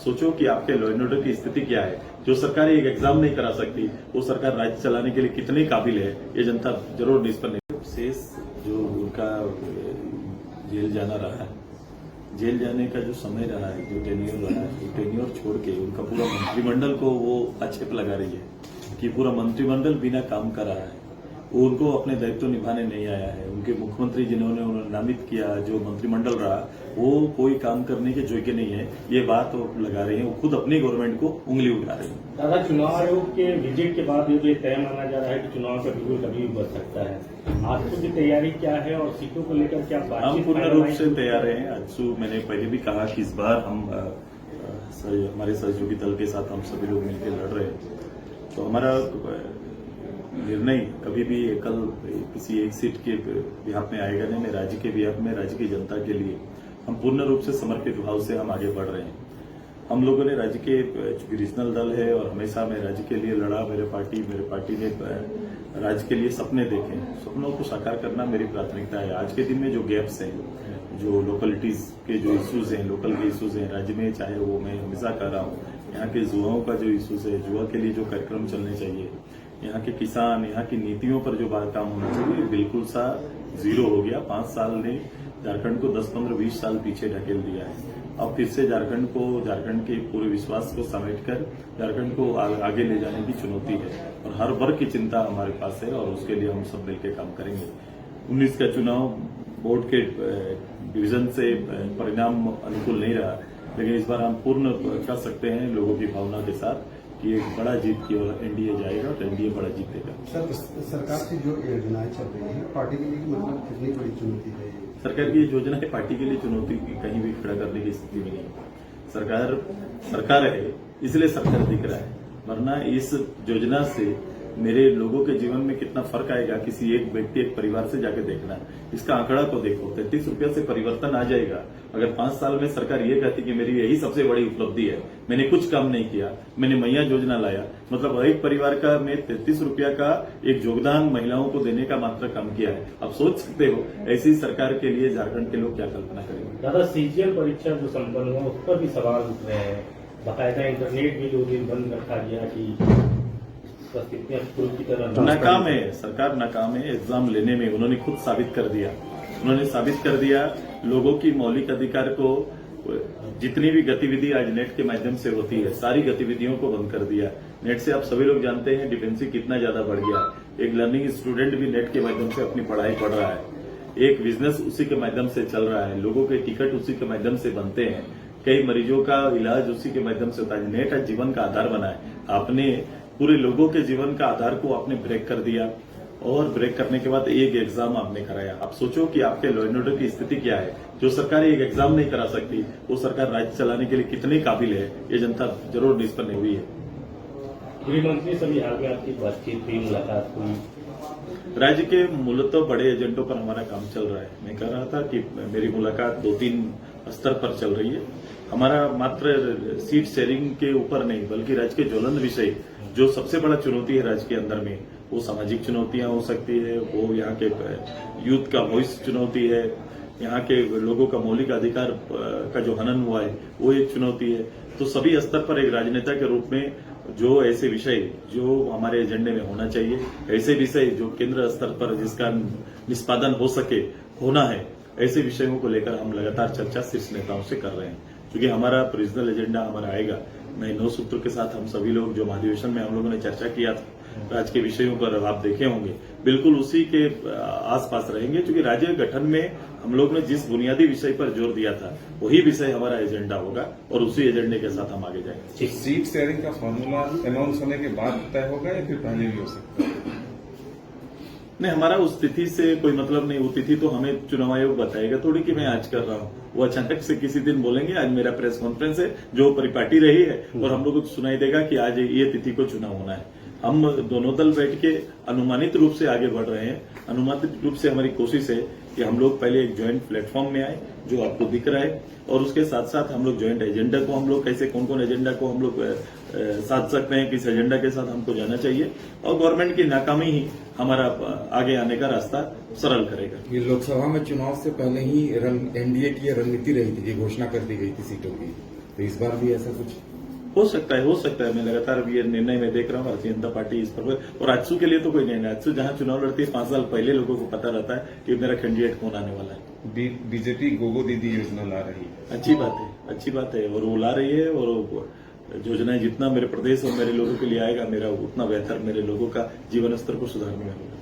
सोचो कि आपके लॉ एंड ऑर्डर की स्थिति क्या है। जो सरकार एक एग्जाम नहीं करा सकती, वो सरकार राज्य चलाने के लिए कितनी काबिल है, ये जनता जरूर निष्पन्न है। शेष जो उनका जेल जाना रहा है, जेल जाने का जो समय रहा है, जो टेन्योर रहा है, वो टेन्योर छोड़ के उनका पूरा मंत्रिमंडल को वो आक्षेप लगा रही है कि पूरा मंत्रिमंडल बिना काम कर रहा है, वो उनको अपने दायित्व निभाने नहीं आया है। उनके मुख्यमंत्री जिन्होंने उन्होंने नामित किया, जो मंत्रिमंडल रहा, वो कोई काम करने के योग्य नहीं है, ये बात वो लगा रहे हैं। वो खुद अपनी गवर्नमेंट को उंगली उठा रहे हैं। दादा, चुनाव आयोग के विजिट के बाद ये तय माना जा रहा है कि चुनाव का बिगुल कभी भी बढ़ सकता है। आजसू की तैयारी क्या है और सीटों को लेकर क्या बातचीत? हम पूर्ण रूप से तैयार हैं। आजसू मैंने पहले भी कहा कि इस बार हम हमारे सहयोगी दल के साथ हम सभी लोग मिलकर लड़ रहे हैं। तो हमारा निर्णय कभी भी एकल किसी एक सीट के बिहाफ में आएगा नहीं। मैं राज्य के बिहाफ में, राज्य की जनता के लिए हम पूर्ण रूप से समर्पित भाव से हम आगे बढ़ रहे हैं। हम लोगों ने राज्य के, चूंकि रीजनल दल है और हमेशा मैं राज्य के लिए लड़ा, मेरे पार्टी ने राज्य के लिए सपने देखे। सपनों को साकार करना मेरी प्राथमिकता है। आज के दिन में जो गैप्स हैं, जो लोकलिटीज के जो इश्यूज हैं, लोकल के इश्यूज हैं राज्य में, चाहे वो मैं हमेशा कर रहा हूँ, यहाँ के युवाओं का जो इश्यूज है, युवा के लिए जो कार्यक्रम चलने चाहिए, यहाँ के किसान, यहाँ की नीतियों पर जो बात काम होना चाहिए, बिल्कुल सा जीरो हो गया। 5 साल ने झारखंड को 10, 15, 20 साल पीछे ढकेल दिया है। अब फिर से झारखंड के पूरे विश्वास को समेटकर झारखंड को आगे ले जाने की चुनौती है और हर वर्ग की चिंता हमारे पास है और उसके लिए हम सब मिलकर काम करेंगे। 19 का चुनाव बोर्ड के डिवीजन से परिणाम अनुकूल नहीं रहा, लेकिन इस बार हम पूर्ण कर सकते हैं लोगों की भावना के साथ कि एक बड़ा जीत की ओर एनडीए जाएगा और एनडीए बड़ा जीतेगा। सर, सरकार की जो योजनाएं चल रही है, पार्टी के लिए मतलब कितनी बड़ी चुनौती है? सरकार की योजना है, पार्टी के लिए चुनौती कहीं भी खड़ा करने की स्थिति में नहीं। सरकार है, इसलिए सरकार दिख रहा है, वरना इस योजना से मेरे लोगों के जीवन में कितना फर्क आएगा, किसी एक व्यक्ति, एक परिवार से जाके देखना। इसका आंकड़ा को देखो, 33 रुपया से परिवर्तन आ जाएगा। अगर 5 साल में सरकार ये कहती कि मेरी यही सबसे बड़ी उपलब्धि है, मैंने कुछ काम नहीं किया, मैंने मैया योजना लाया, मतलब एक परिवार का मैं 33 रुपया का एक योगदान महिलाओं को देने का मात्र काम किया है। आप सोच सकते हो ऐसी सरकार के लिए झारखंड के लोग क्या कल्पना करेंगे। दादा, सीजीएल परीक्षा जो संपन्न हुआ उस पर भी सवाल उठ रहे हैं। बाकायदा इंटरनेट भी 2 दिन बंद रखा गया कि की तरह नाकाम है, सरकार नाकाम है एग्जाम लेने में। उन्होंने खुद साबित कर दिया लोगों की मौलिक अधिकार को, जितनी भी गतिविधि आज नेट के माध्यम से होती है, सारी गतिविधियों को बंद कर दिया। नेट से आप सभी लोग जानते हैं डिफेंसिव कितना ज्यादा बढ़ गया। एक लर्निंग स्टूडेंट भी नेट के माध्यम से अपनी पढ़ाई पढ़ रहा है, एक बिजनेस उसी के माध्यम से चल रहा है, लोगों के टिकट उसी के माध्यम से बनते हैं, कई मरीजों का इलाज उसी के माध्यम से होता है। नेट आज जीवन का आधार बना है। आपने पूरे लोगों के जीवन का आधार को आपने ब्रेक कर दिया और ब्रेक करने के बाद एक एग्जाम आपने कराया। आप सोचो कि आपके लॉ एंड ऑर्डर की स्थिति क्या है। जो सरकार एक एग्जाम नहीं करा सकती, वो सरकार राज्य चलाने के लिए कितनी काबिल है, ये जनता जरूर निष्पन्न हुई है। गृह मंत्री से भी हाल में आपकी बातचीत हुई, मुलाकात हुई? राज्य के मूलतः बड़े एजेंडों पर हमारा काम चल रहा है। मैं कह रहा था कि मेरी मुलाकात 2-3 स्तर पर चल रही है। हमारा मात्र सीट शेयरिंग के ऊपर नहीं, बल्कि राज्य के ज्वलंत विषय, जो सबसे बड़ा चुनौती है राज्य के अंदर में, वो सामाजिक चुनौतियां हो सकती है, वो यहाँ के यूथ का वॉइस चुनौती है, यहाँ के लोगों का मौलिक अधिकार का जो हनन हुआ है वो एक चुनौती है। तो सभी स्तर पर एक राजनेता के रूप में जो ऐसे विषय जो हमारे एजेंडे में होना चाहिए, ऐसे विषय जो केंद्र स्तर पर जिसका निष्पादन हो सके, होना है, ऐसे विषयों को लेकर हम लगातार चर्चा शीर्ष नेताओं से कर रहे हैं। क्योंकि हमारा रीजनल एजेंडा हमारा आएगा, मैं 9 सूत्र के साथ हम सभी लोग जो महाधिवेशन में हम लोगों ने चर्चा किया था, राज्य के विषयों पर आप देखे होंगे, बिल्कुल उसी के आसपास रहेंगे। क्योंकि राज्य गठन में हम लोग ने जिस बुनियादी विषय पर जोर दिया था, वही विषय हमारा एजेंडा होगा और उसी एजेंडे के साथ हम आगे जाएंगे। सीट शेयरिंग का फॉर्मूला अनाउंस होने के बाद तय होगा या फिर पहले भी हो सकता है? नहीं, हमारा उस तिथि से कोई मतलब नहीं। वो तिथि तो हमें चुनाव आयोग बताएगा थोड़ी कि मैं आज कर रहा हूँ। वो अचानक से किसी दिन बोलेंगे आज मेरा प्रेस कॉन्फ्रेंस है, जो परिपाटी रही है, और हम लोगों को सुनाई देगा कि आज ये तिथि को चुनाव होना है। हम दोनों दल बैठ के अनुमानित रूप से आगे बढ़ रहे हैं। अनुमानित रूप से हमारी कोशिश है कि हम लोग पहले एक ज्वाइंट प्लेटफॉर्म में आए, जो आपको दिख रहा है, और उसके साथ साथ हम लोग ज्वाइंट एजेंडा को, हम लोग कैसे कौन कौन एजेंडा को हम लोग साध सकते हैं, किस एजेंडा के साथ हमको जाना चाहिए, और गवर्नमेंट की नाकामी ही हमारा आगे आने का रास्ता सरल करेगा। ये लोकसभा में चुनाव से पहले ही एनडीए की रणनीति रही थी, घोषणा कर दी गई थी सीटों की, तो इस बार भी ऐसा कुछ हो सकता है। मैं लगातार ये निर्णय में देख रहा हूँ भारतीय जनता पार्टी इस पर, और आजसू के लिए तो कोई निर्णय, आजसू जहां चुनाव लड़ती है 5 साल पहले लोगों को पता रहता है कि मेरा कैंडिडेट कौन आने वाला है। बीजेपी गोगो दीदी योजना ला रही है। अच्छी बात है और वो ला रही है, और योजनाएं जितना मेरे प्रदेश और मेरे लोगों के लिए आएगा, मेरा उतना बेहतर मेरे लोगों का जीवन स्तर को सुधारने में होगा।